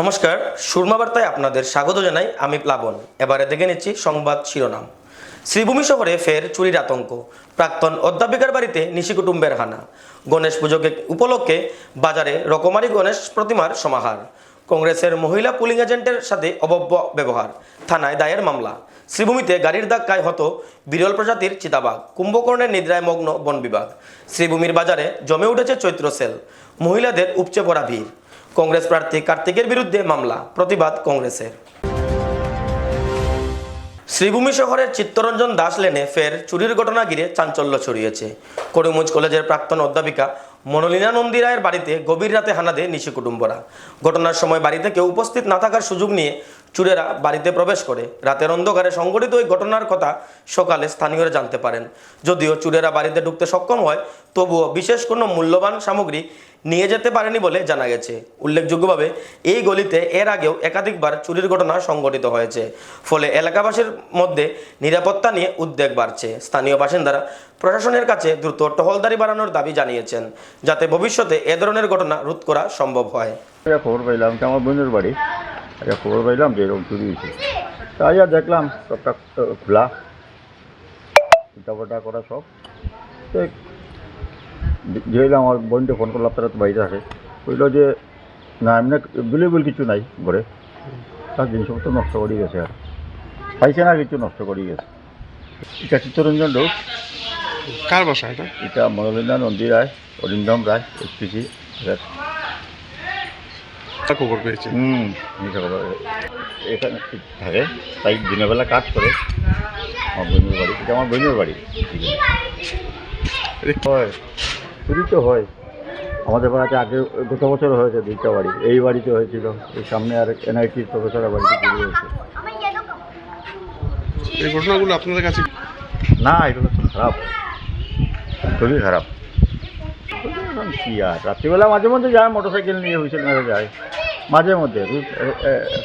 নমস্কার, সুরমা বার্তায় আপনাদের স্বাগত জানাই। আমি প্লাবন। এবারে দেখে নিচ্ছি সংবাদ শিরোনাম। শ্রীভূমি শহরে ফের চুরির আতঙ্ক। প্রাক্তন অধ্যাপিকার বাড়িতে নিশি কুটুম্বের হানা। গণেশ পুজোকে উপলক্ষে বাজারে রকমারি গণেশ প্রতিমার সমাহার। কংগ্রেসের মহিলা পুলিং এজেন্টের সাথে অভব্য ব্যবহার, থানায় দায়ের মামলা। শ্রীভূমিতে গাড়ির ধাক্কায় হত বিরল প্রজাতির চিতাবাঘ। কুম্ভকর্ণের নিদ্রায় মগ্ন বন বিভাগ। শ্রীভূমির বাজারে জমে উঠেছে চৈত্র সেল। মহিলাদের উপচে পড়া ভিড়। কংগ্রেস প্রার্থী কার্তিকের বিরুদ্ধে মামলা, প্রতিবাদ কংগ্রেসের। শ্রীভূমি শহরের চিত্তরঞ্জন দাস লেনে ফের চুরির ঘটনা ঘিরে চাঞ্চল্য ছড়িয়েছে। করিমগঞ্জ কলেজের প্রাক্তন অধ্যাপিকা মনোলিনা নন্দী রায়ের বাড়িতে গভীর রাতে হানা দেয় নিশি কুটুম্বরা। ঘটনার সময় বাড়িতে কেউ উপস্থিত না থাকার সুযোগ নিয়ে চুরেরা বাড়িতে প্রবেশ করে। রাতের অন্ধকারে সংঘটিত ওই ঘটনার কথা সকালে স্থানীয়রা জানতে পারেন। যদিও চুরেরা বাড়িতে ঢুকতে সক্ষম হয়, তবুও বিশেষ কোনো মূল্যবান সামগ্রী নিয়ে যেতে পারেনি বলে জানা গেছে। উল্লেখযোগ্যভাবে এই গলিতে এর আগেও একাধিকবার চুরির ঘটনা সংঘটিত হয়েছে। ফলে এলাকাবাসীর মধ্যে নিরাপত্তা নিয়ে উদ্বেগ বাড়ছে। স্থানীয় বাসিন্দারা প্রশাসনের কাছে দ্রুত টহলদারি বাড়ানোর দাবি জানিয়েছেন, যাতে ভবিষ্যতে এ ধরনের ঘটনা রোধ করা সম্ভব হয়। খবর পাইলাম যে আমার বোনের বাড়ি, খবর পাইলাম যে এরকম চুরি হয়েছে। তাই আর দেখলাম সবটা খোলা, উল্টাপাল্টা করা সব। যেলাম আমার বোনকে ফোন করলাম, তারা তো বাইরে থাকে, বলল যে না এমনি বিলেবল কিছু নাই ঘরে, তার জিনিসপত্র নষ্ট করে গেছে, আর পাইছে না কিছু, নষ্ট করে গেছে। এটা চিত্তরঞ্জন রোড। কার বাসা এটা? এটা মনোলিনা নন্দী রায়, অরিন্দম রায়, এসপিসি। খবর পেয়েছে। এখানে থাকে, তাই দিনের বেলা কাজ করে। আমার বোনের বাড়ি, এটা আমার বোনের বাড়ি। হয় চুরি তো হয় আমাদের বাড়িতে, আগে গত বছর হয়েছে 2টা বাড়ি। এই বাড়িতে হয়েছিল, এই সামনে আর এনআইটির প্রফেসরের বাড়িতে চুরি হয়েছে। এই ঘটনাগুলো আপনাদের কাছে? না, এগুলো তো খারাপ, খুবই খারাপ। কি আর রাত্রিবেলা মাঝে মধ্যে যায়, মোটরসাইকেল নিয়ে হুইসেল মেরে যায় মাঝে মধ্যে,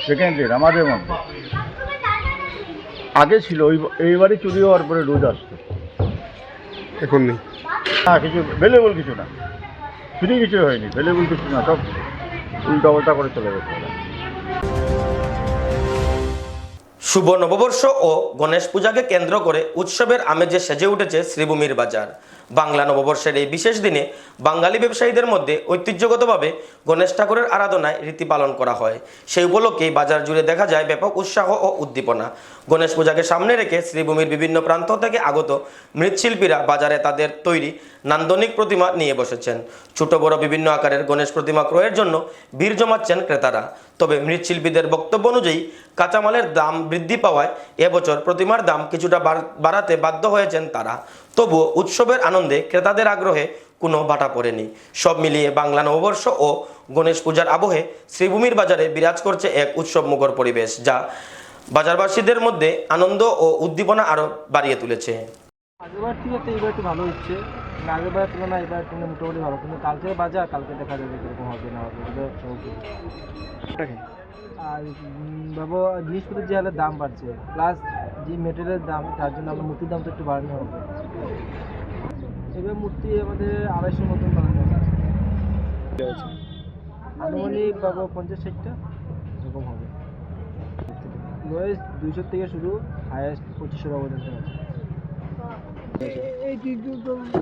সেকেন্ডলি না, মাঝে মধ্যে। আগে ছিল এই বাড়ি চুরি হওয়ার পরে রোজ আসতো, এখন নেই। না কিছু ভ্যালুয়েবল কিছু না, চুরি কিছু হয়নি, ভ্যালুয়েবল কিছু না, সব উল্টা করে চলে গেছে। শুভ নববর্ষ ও গণেশ পূজাকে কেন্দ্র করে উৎসবের আমেজে সেজে উঠেছে শ্রীভূমির বাজার। বাংলা নববর্ষের এই বিশেষ দিনে বাঙালি ব্যবসায়ীদের মধ্যে ঐতিহ্যগতভাবে গণেশ ঠাকুরের আরাধনায় রীতি পালন করা হয়। সেই উপলক্ষেই বাজার জুড়ে দেখা যায় ব্যাপক উৎসাহ ও উদ্দীপনা। গণেশ পূজাকে সামনে রেখে শ্রীভূমির বিভিন্ন প্রান্ত থেকে আগত মৃৎশিল্পীরা বাজারে তাদের তৈরি নান্দনিক প্রতিমা নিয়ে বসেছেন। ছোট বড় বিভিন্ন আকারের গণেশ প্রতিমা ক্রয়ের জন্য ভিড় জমাচ্ছেন ক্রেতারা। তবে মৃৎশিল্পীদের বক্তব্য অনুযায়ী কাঁচামালের দাম বৃদ্ধি পাওয়ায় এবছর প্রতিমার দাম কিছুটা বাড়াতে বাধ্য হয়েছেন তারা। তবুও উৎসবের আনন্দে ক্রেতাদের আগ্রহে কোনো বাটা পড়েনি। সব মিলিয়ে বাংলা নববর্ষ ও গণেশ পূজার আবহে শ্রীভূমির বাজারে বিরাজ করছে এক উৎসবমুখর পরিবেশ, যা বাজারবাসীদের মধ্যে আনন্দ ও উদ্দীপনা আরও বাড়িয়ে তুলেছে। আগেবার থেকে তো এবার একটু ভালো হচ্ছে, আগেবার তুলনায় এবার কিন্তু মোটামুটি ভালো, কিন্তু কালকে বাজার, কালকে দেখা যাবে কীরকম হবে না হবে। আর ভাবো জিনিসপত্রের যে হারে দাম বাড়ছে, প্লাস যে মেটেরিয়ালের দাম, তার জন্য আমরা মূর্তির দাম তো একটু বাড়ানো হবে। এবার মূর্তি আমাদের 250 মতন বানানো হচ্ছে, আনুমানিক ভাবো 50-60টা এরকম হবে। লোয়েস্ট 200 থেকে শুরু, হায়েস্ট 2500 টাকা পর্যন্ত আছে।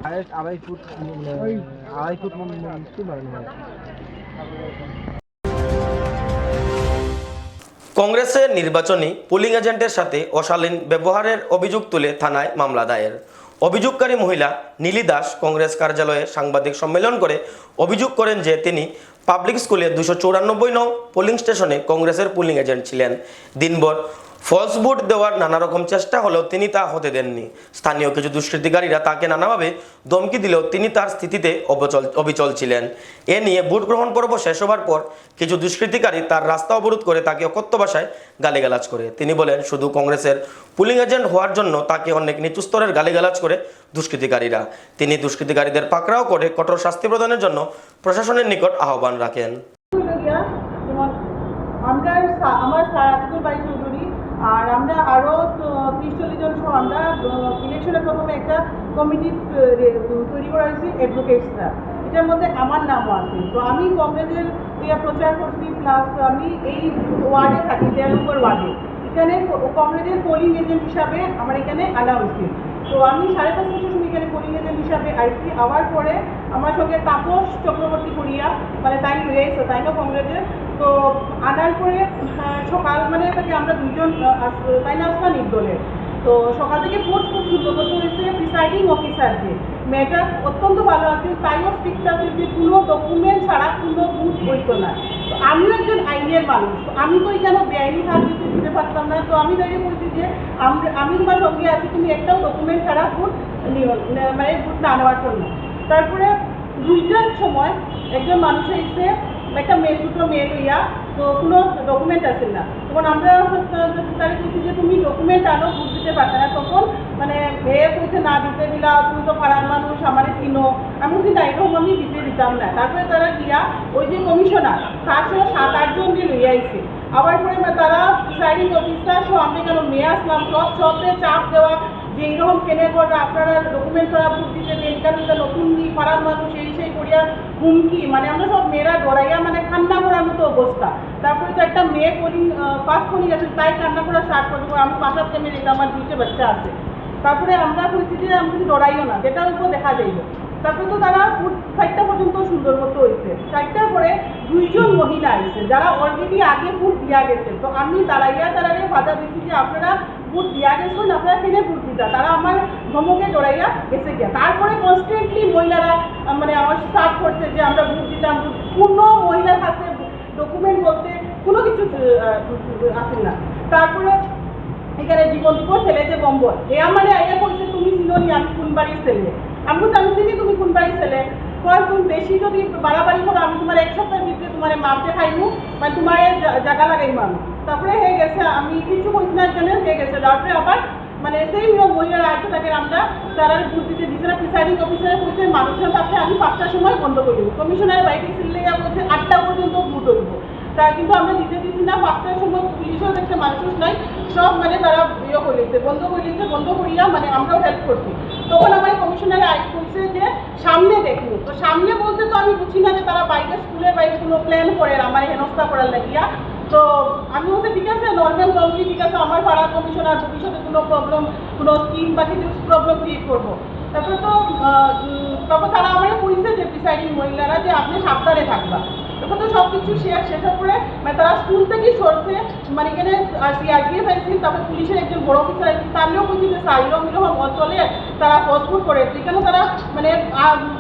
হায়েস্ট 2.5 ফুট, 2.5 ফুট মূর্তি বানানো হয়েছে। কংগ্রেসের নির্বাচনী পুলিং এজেন্টের সাথে অশালীন ব্যবহারের অভিযোগ তুলে থানায় মামলা দায়ের। অভিযোগকারী মহিলা নীলি দাস কংগ্রেস কার্যালয়ে সাংবাদিক সম্মেলন করে অভিযোগ করেন যে তিনি পাবলিক স্কুলে 294 নং পোলিং স্টেশনে কংগ্রেসের পুলিং এজেন্ট ছিলেন। দিনভর ফলস ভোট দেওয়ার নানা রকম চেষ্টা হলেও তিনি তা হতে দেননি। স্থানীয় কিছু দুষ্কৃতিকারীরা তাকে নানাভাবে ধমকি দিলেও তিনি তার স্থিতিতে অবিচল ছিলেন। এ নিয়ে ভোট গ্রহণ পর্ব শেষ হবার পর কিছু দুষ্কৃতিকারী তার রাস্তা অবরোধ করে তাকে অকথ্য ভাষায় গালিগালাজ করে। তিনি বলেন, শুধু কংগ্রেসের পুলিং এজেন্ট হওয়ার জন্য তাকে অনেক নিচু স্তরের গালিগালাজ করে দুষ্কৃতিকারীরা। তিনি দুষ্কৃতিকারীদের পাকড়াও করে কঠোর শাস্তি প্রদানের জন্য প্রশাসনের নিকট আহ্বান রাখেন। আমার সারাদিনের বাড়ি চৌধুরী, আর আমরা আরও 30-40 জন সহ আমরা ইলেকশনের প্রথমে একটা কমিটি তৈরি করা হয়েছি, অ্যাডভোকেটসরা। এটার মধ্যে আমার নামও আছে। তো আমি কংগ্রেসের দিয়ে প্রচার করছি, প্লাস আমি এই ওয়ার্ডে থাকি 13 নম্বর ওয়ার্ডে। এখানে কংগ্রেসের পোলিং এজেন্ট হিসাবে আমার এখানে আনা হয়েছে। তো আমি 5:30টার সময় এখানে পোলিং এজেন্ট হিসাবে আইসি। আবার পরে আমার সঙ্গে তাপস চক্রবর্তী করিয়া মানে তাই রয়েছে, তাই না কংগ্রেসের। তো আনার পরে সকাল মানে তাকে আমরা দুজন তাই না আসলাম নির্দলের। তো সকাল থেকে ভোট খুব সুন্দর করতে হয়েছে প্রিসাইডিং অফিসারকে। মেয়েটা অত্যন্ত ভালো আছে, তাইও স্ট্রিক্ট আছে যে কোনো ডকুমেন্ট ছাড়া কোনো ভোট হইতো না। তো আমিও একজন আইনের মানুষ, তো আমি তো এখানে বেআইনি হাত দিতে পারতাম না। তো আমি তাকে বলছি যে আমি তোমার সঙ্গে আছি, তুমি একটাও ডকুমেন্ট ছাড়া ভোট মানে ভোট না নেওয়ার জন্য। তারপরে 2টার সময় একজন মানুষ এসে একটা ছোটো মেয়ে লইয়া, তো কোনো ডকুমেন্ট আছে না। তখন আমরা তারা বলছি যে তুমি ডকুমেন্ট আনো, ভোট দিতে পারবে না। তখন মানে মেয়ে বলছে না দিতে দিলা, তুমি তো পাড়ার মানুষ, আমার চিনো। আমি বলছি না, এরকম আমি দিতে দিতাম না। তারপরে তারা গিয়া ওই যে কমিশনার তার সঙ্গে 7-8 জনকে লইয়া আইছে। আবার পরে তারা প্রিসাইডিং অফিসার সব আমি কেন মেয়ে আসলাম সবরে চাপ দেওয়া যে এইরকম কেনে করে আপনারা ডকুমেন্ট ছাড়া ভোট দিতে দেন, কারণ নতুন পাড়ার মানুষ এই সেই করিয়া হুমকি, মানে আমরা সব মেয়েরা ডরাইয়া মানে কান্না করার মতো অবস্থা। তারপরে তো একটা মেয়ে ফার্স্ট পোলিং আছে, তাই কান্না করা স্টার্ট করবো, আমি পাশার কেমে যেতে আমার 2টে বাচ্চা আছে। তারপরে আমরা বলছি যে আমি কিছু ডরাইও না, যেটার উপর দেখা যাইব। তারপরে তো তারা 4টা পর্যন্ত সুন্দর মতো হয়েছে। 4টার পরে 2 জন মহিলা আসছে যারা অলরেডি আগে ভোট দিয়া গেছে। তো আমি দাঁড়াইয়া বাধা দিচ্ছি যে আপনারা ভোট দিয়া গেছেন, আপনারা কেনে ভোট দিতা। তারা আমার ধমকে ডরাইয়া গেছে গিয়া। তারপরে কনস্ট্যান্টলি মহিলারা মানে আমার স্টার্ট করছে যে আমরা ভোট দিতাম। কোনো মহিলার কাছে ডকুমেন্ট বলতে কোনো কিছু আছে না। তারপরে এখানে জীবন দিবস ছেলে যে বম্বল এ আমার আইয়া করছে, তুমি চিনি আমি কোন বাড়ির ছেলে। আমি বলছি আমি চিনি তুমি কোন বাড়ির ছেলে। তুমি বেশি যদি বাড়াবাড়ি করো আমি তোমার 1 সপ্তাহের ভিতরে তোমার মাপতে খাইমু, মানে তোমার জায়গা লাগাইমু আমি। তারপরে হয়ে গেছে, আমি কিছু কইছি না জন্য হয়ে গেছে। তারপরে আবার মানে সেই মহিলারা আইতে থাকে, আমরা তারা ভোট দিতে দিচ্ছে না। প্রিসাইডিং অফিসারে বলছে মানুষজন থাকলে আমি 5টার সময় বন্ধ করে দেবো। কমিশনারের বাইরে ছিললে বলছে 8টা পর্যন্ত ভোট হইব। তা কিন্তু আমরা দিতে দিচ্ছি না। 5টার সময় পুলিশও দেখছে মানুষ নাই, সব মানে তারা করে দিচ্ছে, বন্ধ করে দিচ্ছে। বন্ধ করিয়া মানে আমরাও হেল্প করছি। তখন আমার কমিশনারে বলছে যে সামনে দেখুন। তো সামনে বলতে তো আমি বুঝি না যে তারা বাইরে স্কুলের বাইরে কোনো প্ল্যান করে আমার হেনস্থা করার লাগিয়া। তো আমি বলছি ঠিক আছে, নর্মাল কমপ্লি ঠিক আছে, আমার পাড়ার কমিশনার ভবিষ্যতে কোনো প্রবলেম কোনো স্কিম বা কিছু প্রবলেম ক্রিয়েট করবো। তারপরে তো তারপর তারা আমার কইছে যে প্রিসাইডিং মহিলারা যে আপনি সাবধানে থাকবা। তখন তো সব কিছু শেষ করে মানে তারা স্কুল থেকেই সরছে, মানে এখানে সিআরপিএফ আইসি, তারপরে পুলিশের একজন বড় অফিসার আইসি, তারও বলছি যে সাইরম এরকম অঞ্চলে তারা ফসফুট করে এখানে তারা মানে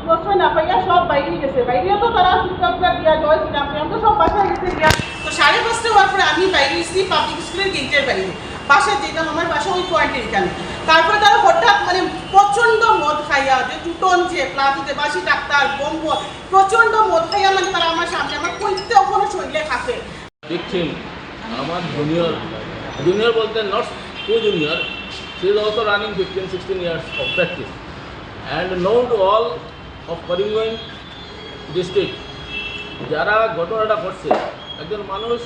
প্রশ্রয় না পাইয়া সব বাইরে গেছে। বাইরে তো তারা শিক্ষকরা দিয়া জয় শ্রীরাম তো সব বাসায় গেছে গিয়া। তো 5:30 হওয়ার পরে আমি বাইরে এসেছি পাবলিক স্কুলের গেটের বাইরে, বাসায় যেতাম, আমার বাসা ওই পয়েন্টের এখানে। তারপরে তারা হঠাৎ মানে প্রচণ্ড মদ খাইয়া যে টুটন যে প্লাজুতে বাসি ডাক্তার বম্ব প্রচণ্ড মদ খাইয়া মানে তারা আমার সামনে আমার কইতে ওখানে শরীরে খাসে। Victim, আমার junior বলতে not co-junior, she is also running 15-16 years of practice and known to all of Karimganj district. যারা ঘটনাটা ঘটছে, একজন মানুষ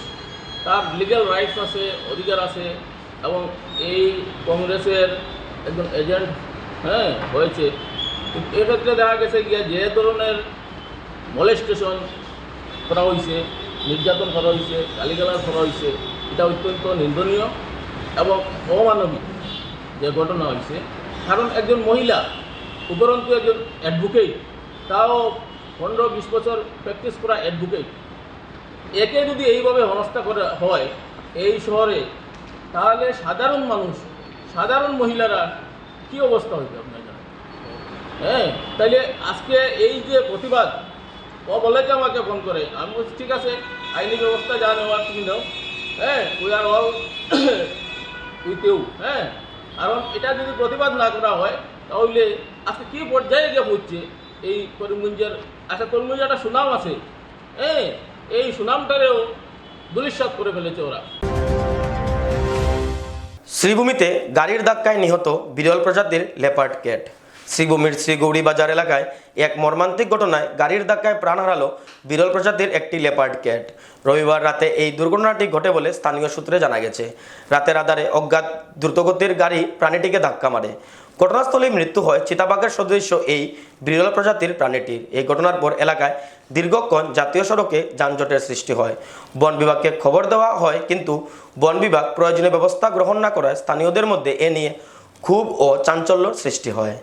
তার লিগ্যাল রাইটস আছে, অধিকার আছে এবং এই কংগ্রেসের একজন এজেন্ট হয়েছে। এক্ষেত্রে দেখা গেছে গিয়া যে ধরনের মলেস্টেশন করা হয়েছে, নির্যাতন করা হয়েছে, গালিগালাজ করা হয়েছে, এটা অত্যন্ত নিন্দনীয় এবং অমানবিক যে ঘটনা হয়েছে। কারণ একজন মহিলা, উপরন্তু একজন অ্যাডভোকেট, তাও 15-20 বছর প্র্যাকটিস করা অ্যাডভোকেট, একে যদি এইভাবে হেনস্থা করা হয় এই শহরে, তাহলে সাধারণ মানুষ, সাধারণ মহিলারা কি অবস্থা হইবে আপনার জানেন? তাইলে আজকে এই যে প্রতিবাদ, ও বলেছে আমাকে ফোন করে, আমি বলছি ঠিক আছে আইনি ব্যবস্থা যা নেওয়ার তুমি দাও, we are all with you. কারণ এটা যদি প্রতিবাদ না করা হয় তাহলে আজকে কী পর্যায়ে গিয়ে পড়ছে এই করিমগঞ্জের। আচ্ছা, করিমগঞ্জে একটা সুনাম আছে, এই সুনামটারেও দুলিশ্বাত করে ফেলেছে ওরা। শ্রীভূমিতে গাড়ির ধাক্কায় নিহত বিরল প্রজাতির লেপার্ড ক্যাট। শ্রীভূমির শ্রীগৌরী বাজার এলাকায় এক মর্মান্তিক ঘটনায় গাড়ির ধাক্কায় প্রাণ হারালো বিরল প্রজাতির একটি লেপার্ড ক্যাট। রবিবার রাতে এই দুর্ঘটনাটি ঘটে বলে স্থানীয় সূত্রে জানা গেছে। রাতের আধারে অজ্ঞাত দ্রুতগতির গাড়ি প্রাণীটিকে ধাক্কা মারে। ঘটনাস্থলেই মৃত্যু হয় চিতাবাঘের সদৃশ্য এই বিরল প্রজাতির প্রাণীটির। এই ঘটনার পর এলাকায় দীর্ঘক্ষণ জাতীয় সড়কে যানজটের সৃষ্টি হয়। বন বিভাগকে খবর দেওয়া হয়, কিন্তু বন বিভাগ প্রয়োজনীয় ব্যবস্থা গ্রহণ না করায় স্থানীয়দের মধ্যে এ নিয়ে ক্ষোভ ও চাঞ্চল্যর সৃষ্টি হয়।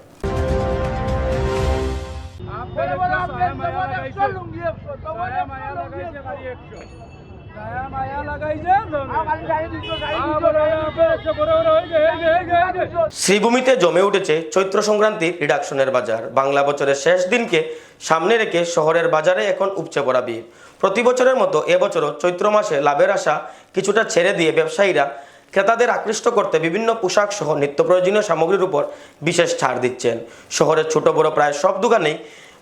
শ্রীভূমিতে জমে উঠেছে চৈত্র সংক্রান্তি রিডাকশনের বাজার। বাংলা বছরের শেষ দিনকে সামনে রেখে শহরের বাজারে এখন উপচে পড়া ভিড়। প্রতি বছরের মতো এবছরও চৈত্র মাসে লাভের আশা কিছুটা ছেড়ে দিয়ে ব্যবসায়ীরা ক্রেতাদের আকৃষ্ট করতে বিভিন্ন পোশাক সহ নিত্য প্রয়োজনীয় সামগ্রীর উপর বিশেষ ছাড় দিচ্ছেন। শহরের ছোট বড় প্রায় সব দোকানেই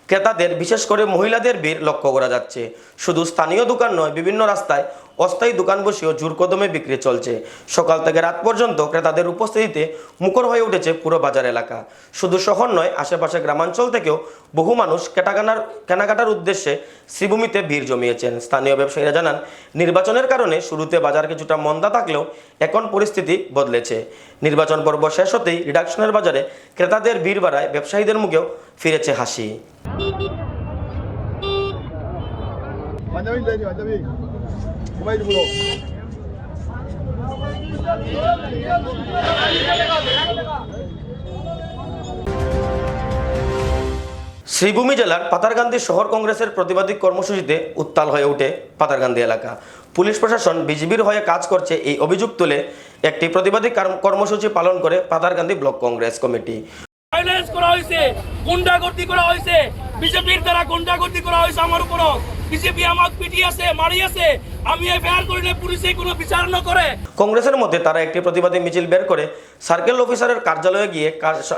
ক্রেতাদের, বিশেষ করে মহিলাদের ভিড় লক্ষ্য করা যাচ্ছে। শুধু স্থানীয় দোকান নয়, বিভিন্ন রাস্তায় অস্থায়ী দোকান বসেও জোর কদমে বিক্রি চলছে। সকাল থেকে রাত পর্যন্ত ক্রেতাদের উপস্থিতিতে মুখর হয়ে উঠেছে পুরো বাজার এলাকা। শুধু শহর নয়, আশেপাশে গ্রামাঞ্চল থেকেও বহু মানুষ কেনাকাটার উদ্দেশ্যে শ্রীভূমিতে ভিড় জমিয়েছেন। স্থানীয় ব্যবসায়ীরা জানান, নির্বাচনের কারণে শুরুতে বাজার কিছুটা মন্দা থাকলেও এখন পরিস্থিতি বদলেছে। নির্বাচন পর্ব শেষ হতেই রিডাকশনের বাজারে ক্রেতাদের ভিড় বাড়ায় ব্যবসায়ীদের মুখেও ফিরেছে হাসি। শ্রীভূমি জেলার পাতারকান্দি শহর কংগ্রেসের প্রতিবাদী কর্মসূচিতে উত্তাল হয়ে ওঠে পাতারকান্দি এলাকা। পুলিশ প্রশাসন বিজিবির হয়ে কাজ করছে এই অভিযোগ তুলে একটি প্রতিবাদী কর্মসূচি পালন করে Patharkandi block Congress committee. Violence করা হয়েছে, গুন্ডাগর্দি করা হয়েছে, বিজেপির দ্বারা গুন্ডাগর্দি করা হয়েছে আমার উপর। বিজেপি আমাকে পিটিয়েছে, মারিয়েছে, আমি এফআইআর করিলে পুলিশে কোনো বিচার না করে। কংগ্রেসের মধ্যে তারা একটি প্রতিবাদী মিছিল বের করে সার্কেল অফিসারের কার্যালয়ে গিয়ে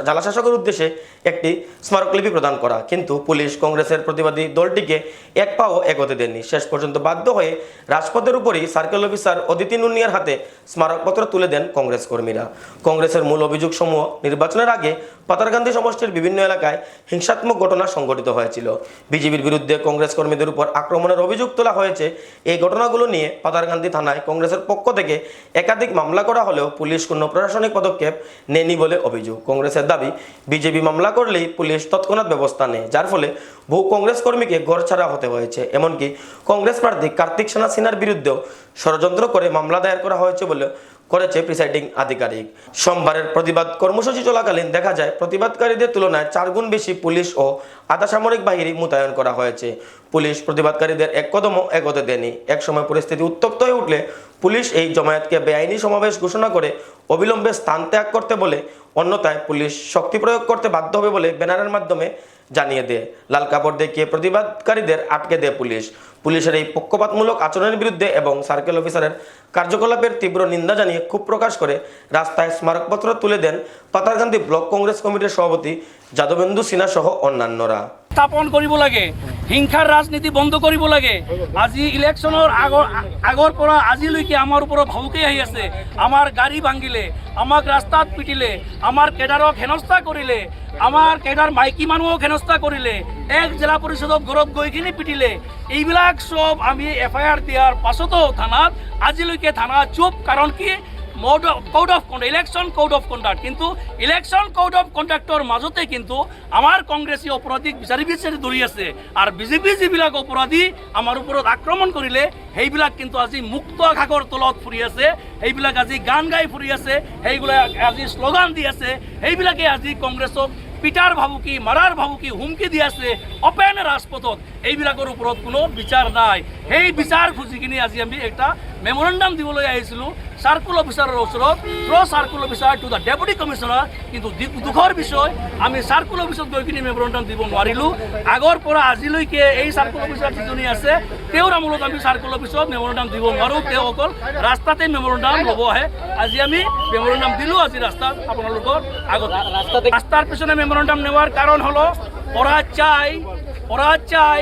জেলা শাসকের উদ্দেশ্যে একটি স্মারকলিপি প্রদান করা, কিন্তু পুলিশ কংগ্রেসের প্রতিবাদী দলটিকে এক পাও এগোতে দেননি। শেষ পর্যন্ত বাধ্য হয়ে রাজপথের উপরই সার্কেল অফিসার অদিতি নুনিয়ার হাতে স্মারকপত্র তুলে দেন কংগ্রেস কর্মীরা। কংগ্রেসের মূল অভিযোগসমূহ, নির্বাচনের আগে পাতারকান্দি সমষ্টির বিভিন্ন এলাকায় হিংসাত্মক ঘটনা সংঘটিত হয়েছিল। বিজেপির বিরুদ্ধে কংগ্রেস কর্মীদের উপর আক্রমণের অভিযোগ তোলা হয়েছে। এই ঘটনাগুলো নিয়ে পাতারকান্দি থানায় কংগ্রেসের পক্ষ থেকে একাধিক মামলা করা হলেও পুলিশ কোনো প্রশাসনিক পদক্ষেপ নেয়নি বলে অভিযোগ। কংগ্রেসের দাবি, বিজেপি মামলা করলেই পুলিশ তৎক্ষণাৎ ব্যবস্থা নেয়, যার ফলে বহু কংগ্রেস কর্মীকে ঘরছাড়া হতে হয়েছে। এমনকি কংগ্রেস প্রার্থী কার্তিক সিনহার বিরুদ্ধেও ষড়যন্ত্র করে মামলা দায়ের করা হয়েছে বলে করেছে প্রিসাইডিং আধিকারিক। সোমবারের প্রতিবাদ কর্মসূচি চলাকালীন দেখা যায় প্রতিবাদকারীদের তুলনায় 4 গুণ বেশি পুলিশ ও আধা সামরিক বাহিনী মোতায়েন করা হয়েছে। পুলিশ প্রতিবাদকারীদের এক কদমও এগোতে দেয়নি। একসময় পরিস্থিতি উত্তপ্ত হয়ে উঠলে পুলিশ এই জমায়েতকে বেআইনি সমাবেশ ঘোষণা করে অবিলম্বে স্থান ত্যাগ করতে বলে, অন্যথায় পুলিশ শক্তি প্রয়োগ করতে বাধ্য হবে বলে ব্যানারের মাধ্যমে জানিয়ে দেয়। লাল কাপড় দেখিয়ে প্রতিবাদকারীদের আটকে দেয় পুলিশ। পুলিশের এই পক্ষপাতমূলক আচরণের বিরুদ্ধে এবং সার্কেল অফিসারের কার্যকলাপের তীব্র নিন্দা জানিয়ে ক্ষোভ প্রকাশ করে রাস্তায় স্মারকপত্র তুলে দেন পাতারকান্দি ব্লক কংগ্রেস কমিটির সভাপতি যাদবেন্দু সিনহা সহ অন্যান্যরা। স্থাপন কৰিব লাগে, হিংসাৰ ৰাজনীতি বন্ধ কৰিব লাগে। আজি ইলেকশ্যনৰ আগৰ পৰা আজিলৈকে আমাৰ ওপৰত ভাবুকি আহি আছে। আমাৰ গাড়ী ভাঙিলে, আমাক ৰাস্তাত পিটিলে, আমাৰ কেডাৰক হেনস্থা কৰিলে, আমাৰ কেডাৰ মাইকী মানুহক হেনস্থা কৰিলে, এক জিলা পৰিষদক ঘৰত গৈ কিনি পিটিলে। এইবিলাক সব আমি এফআইআৰ দিয়াৰ পাছতো থানাত আজিলৈকে থানা চুপ। কাৰণ কি? Code of conduct, election code of conduct, কিন্তু ইলেকশন কোড অফ কন্ডাক্টর মাজতে কিন্তু আমার কংগ্রেসী অপরাধীক বিচাৰি দৌৰি আছে। আৰু বিজেপি যিবিলাক অপৰাধী আমাৰ ওপৰত আক্ৰমণ কৰিলে সেইবিলাক কিন্তু আজি মুক্ত আকাশৰ তলত ফুৰি আছে, সেইবিলাক আজি গান গাই ফুৰি আছে, সেইবিলাক আজি শ্লোগান দি আছে, সেইবিলাকে আজি কংগ্ৰেছক পিটাৰ ভাবুকি, মাৰাৰ ভাবুকি, হুমকি দি আছে অপেন ৰাজপথত। এইবিলাকৰ ওপৰত কোনো বিচাৰ নাই। সেই বিচাৰ খুঁজি কিনি আজি আমি এটা মেমৰেণ্ডাম দিবলৈ আহিছিলোঁ সার্কুল অফিসারের ওচৰত, through circle officer to the deputy commissioner. কিন্তু দুখৰ বিষয়, আমি সার্কুল অফিসত গৈ কিনি মেমৰেণ্ডাম দিব নোৱাৰিলোঁ। আগৰ পৰা আজিলৈকে এই সার্কুল অফিসার যিজনী আছে তেওঁৰ আমোলত আমি সার্কুল অফিসত মেমৰেণ্ডাম দিব নোৱাৰোঁ। তেওঁ অকল ৰাস্তাতে মেমৰেণ্ডাম ল'ব আহে। আজি আমি মেমৰেণ্ডাম দিলোঁ, আজি ৰাস্তাত আপোনালোকৰ আগত। রাস্তার পিছনে মেমরেন্ডাম নেওয়ার কারণ হলো ওরা চাই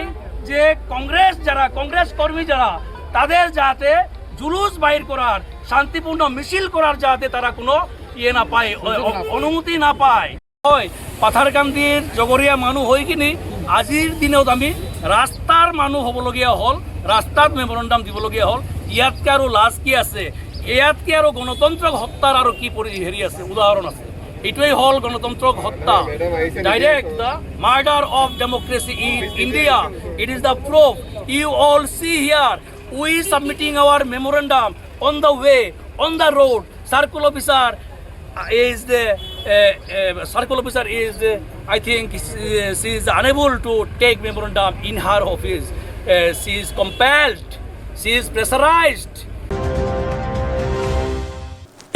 যে কংগ্রেস যারা, কংগ্রেস কর্মী যারা, তাদের যাতে জুলুস বাইর করার, শান্তিপূর্ণ মিছিল করার যাতে তারা কোনো ইয়ে না পায়, অনুমতি না পায়। হয় পাথারকান্দির জগৰীয়া মানুহ হৈ কিনি আজিৰ দিনত আমি ৰাস্তাৰ মানুহ হ'বলগীয়া হ'ল, ৰাস্তাত মেমৰেণ্ডাম দিবলগীয়া হ'ল। ইয়াতকৈ আৰু লাজ কি আছে? ইয়াতকৈ আৰু গণতন্ত্ৰক হত্যাৰ আৰু কি হেৰি আছে, উদাহৰণ আছে? এটাই হল গণতন্ত্র হত্যা, direct the murder of democracy in India. It is the proof you all see here. We submitting our memorandum on the way, on the road. Circle officer is the circle officer is I think she is unable to take memorandum in her office. She is compelled, she is pressurized.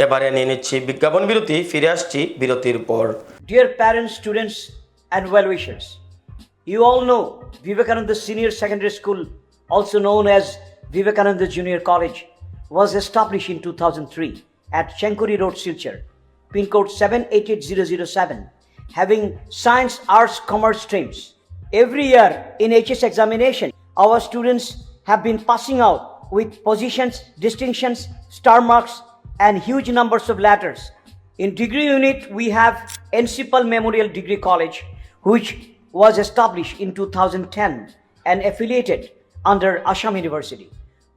এবারে নিয়ে নিচ্ছি বিজ্ঞাপন বিরতি, ফিরে আসছি বিরতির পর। Dear parents, students, and well-wishers, you all know Vivekananda Senior Secondary School, also known as Vivekananda Junior College, was established in 2003 at Chenkuri Road, Silchar, pin code 788007, having science, arts, commerce streams. Every year in HS examination, our students have been passing out with positions, distinctions, star marks, and huge numbers of letters. In degree unit, we have Encipal Memorial Degree College, which was established in 2010 and affiliated under Assam University.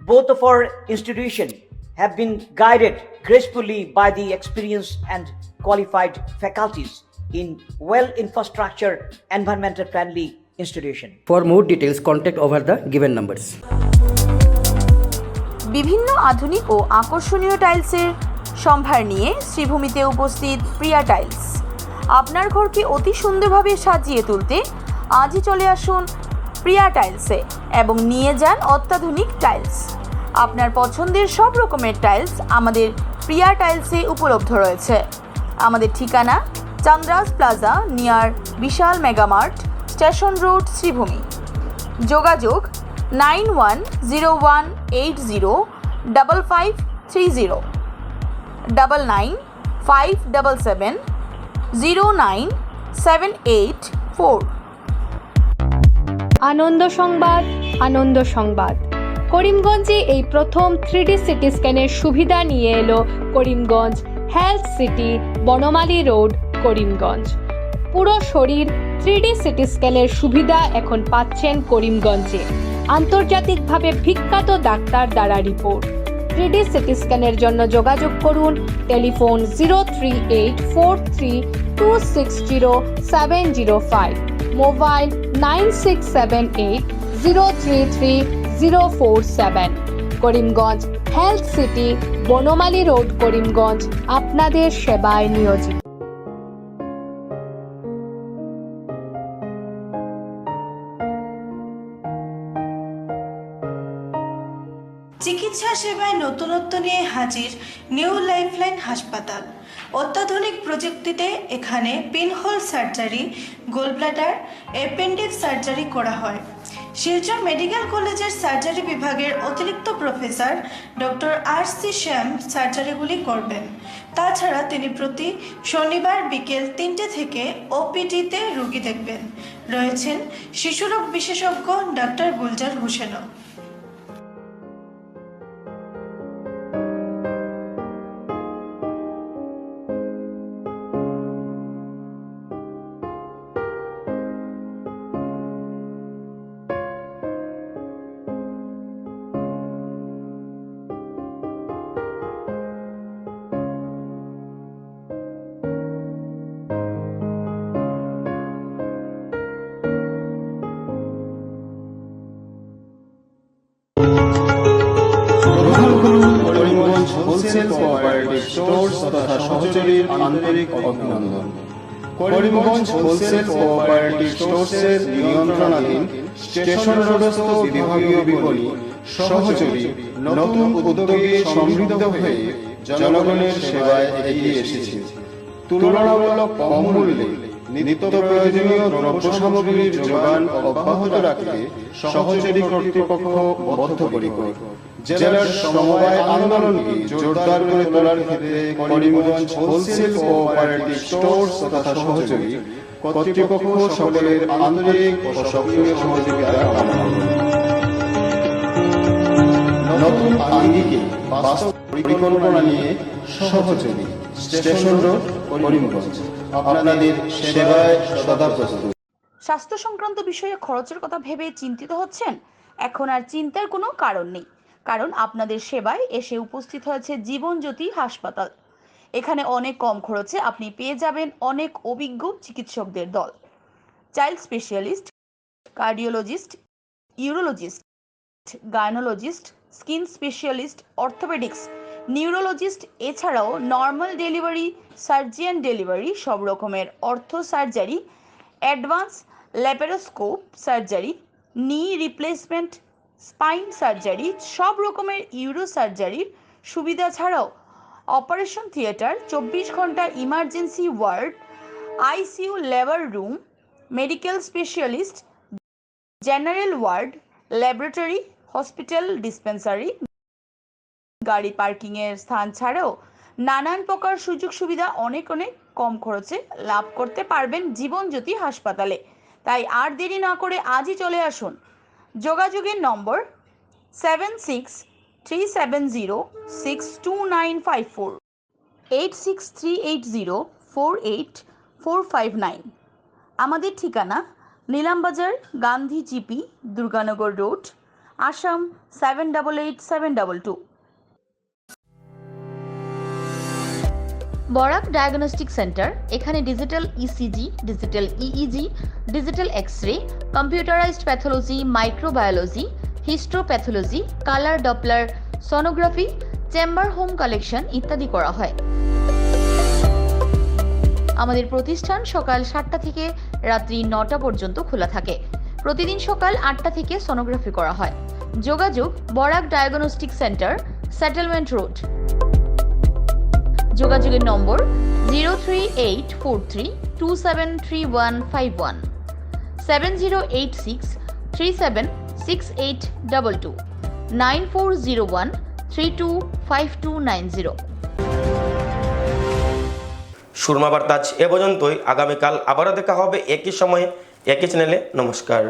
Both of our institutions have been guided gracefully by the experienced and qualified faculties in well-infrastructure, environmental-friendly institution. For more details, contact over the given numbers. বিভিন্ন আধুনিক ও আকর্ষণীয় টাইলসের সম্ভার নিয়ে শ্রীভূমিতে উপস্থিত প্রিয়া tiles. আপনার ঘরকে অতি সুন্দরভাবে সাজিয়ে তুলতে আজই চলে আসুন প্রিয়া টাইলসে এবং নিয়ে যান অত্যাধুনিক টাইলস। আপনার পছন্দের সব রকমের টাইলস আমাদের প্রিয়া টাইলসে উপলব্ধ রয়েছে। আমাদের ঠিকানা চান্দ্রাস প্লাজা নিয়ার বিশাল মেগামার্ট, স্টেশন রোড, শ্রীভূমি। যোগাযোগ 9101805530 9957709784। আনন্দ সংবাদ, আনন্দ সংবাদ। করিমগঞ্জে এই প্রথম 3D সিটি স্ক্যানের সুবিধা নিয়ে এলো Karimganj health city, Banamali road, Karimganj. পুরো শরীর 3D সিটি স্ক্যানের সুবিধা এখন পাচ্ছেন করিমগঞ্জে। আন্তর্জাতিকভাবে বিখ্যাত ডাক্তার দ্বারা রিপোর্ট। 3D সিটি স্ক্যানের জন্য যোগাযোগ করুন telephone 038432600705, mobile 9678033047। Karimganj health city, Banamali road, Karimganj আপনাদের সেবায় নিয়োজিত। চিকিৎসা সেবায় নতুনত্ব নিয়ে হাজির নিউ লাইফলাইন হাসপাতাল। অত্যাধুনিক প্রযুক্তিতে এখানে pinhole surgery, gallbladder, appendix surgery করা হয়। শিলচর মেডিকেল কলেজের সার্জারি বিভাগের অতিরিক্ত প্রফেসর ডক্টর RC শ্যাম সার্জারিগুলি করবেন। তাছাড়া তিনি প্রতি শনিবার বিকেল 3টে থেকে OPD-তে রোগী দেখবেন। রয়েছেন শিশুরোগ বিশেষজ্ঞ ডাক্তার গুলজার হোসেনও। করিমগঞ্জ হোলসেল কোঅপারেটিভ স্টোর্স তথা সহচরীর আন্তরিক অভিনন্দন। করিমগঞ্জ হোলসেল কোঅপারেটিভ স্টোর্সের নিয়ন্ত্রণাধীন স্টেশন রোডস্থ বিভাগীয় বিপণী সহচরী নতুন উদ্যোগে সমৃদ্ধ হয়ে জনগণের সেবায় এগিয়ে এসেছে। তুলনামূলক কম মূল্যে নিত্য প্রয়োজনীয় দ্রব্য সামগ্রীর যোগান অব্যাহত রাখতে সহচরী কর্তৃপক্ষ বদ্ধপরিকর। জেলার সমবায় আন্দোলনকে জোরদার করে তোলার ক্ষেত্রে করিমগঞ্জ হোলসেল কোঅপারেটিভ স্টোর্স তথা সহচরী কর্তৃপক্ষ সকলের আন্তরিক ও সক্রিয় সহযোগিতা কামনা করে। নতুন আঙ্গিকে বাস্তব পরিকল্পনা নিয়ে সহচরী, স্টেশন রোড, করিমগঞ্জ আপনাদের সেবায় সদা প্রস্তুত। স্বাস্থ্য সংক্রান্ত বিষয়ে খরচের কথা ভেবে চিন্তিত হচ্ছেন? এখন আর চিন্তার কোনো কারণ নেই, কারণ আপনাদের সেবায় এসে উপস্থিত হয়েছে জীবনজ্যোতি হাসপাতাল। এখানে অনেক কম খরচে আপনি পেয়ে যাবেন অনেক অভিজ্ঞ চিকিৎসকদের দল। Child specialist, cardiologist, urologist, gynaecologist, skin specialist, orthopaedics, neurologist, এছাড়াও নর্মাল ডেলিভারি, সার্জিয়ান ডেলিভারি, সব রকমের ortho surgery, advance laparoscope surgery, knee replacement, spine surgery, সব রকমের ইউরো সার্জারির সুবিধা ছাড়াও অপারেশন থিয়েটার, 24 ঘন্টা emergency ward, ICU labour room, medical specialist, general ward, laboratory, hospital dispensary, গাড়ি পার্কিংয়ের স্থান ছাড়াও নানান প্রকার সুযোগ সুবিধা অনেক কম খরচে লাভ করতে পারবেন জীবনজ্যোতি হাসপাতালে। তাই আর দেরি না করে আজই চলে আসুন। যোগাযোগের নম্বর 7637062954, 8638048459। আমাদের ঠিকানা Nilambazar, Gandhi GP, Durganagar road, Assam 788722। Barak diagnostic centre, এখানে digital ECG, digital EEG, digital x ray, computerised pathology, microbiology, histopathology, colour doppler sonography, chamber home collection ইত্যাদি করা হয়। আমাদের প্রতিষ্ঠান সকাল 7টা থেকে রাত্রি 9টা পর্যন্ত খোলা থাকে। প্রতিদিন সকাল 8টা থেকে সোনোগ্রাফি করা হয়। যোগাযোগ Barak diagnostic centre, settlement road. যোগাযোগের নম্বর 03843273151, 7086376822, 9401325290। সুরমা বার্তা আজ এ পর্যন্তই। আগামীকাল আবারও দেখা হবে একই সময়ে একই চ্যানেলে। নমস্কার।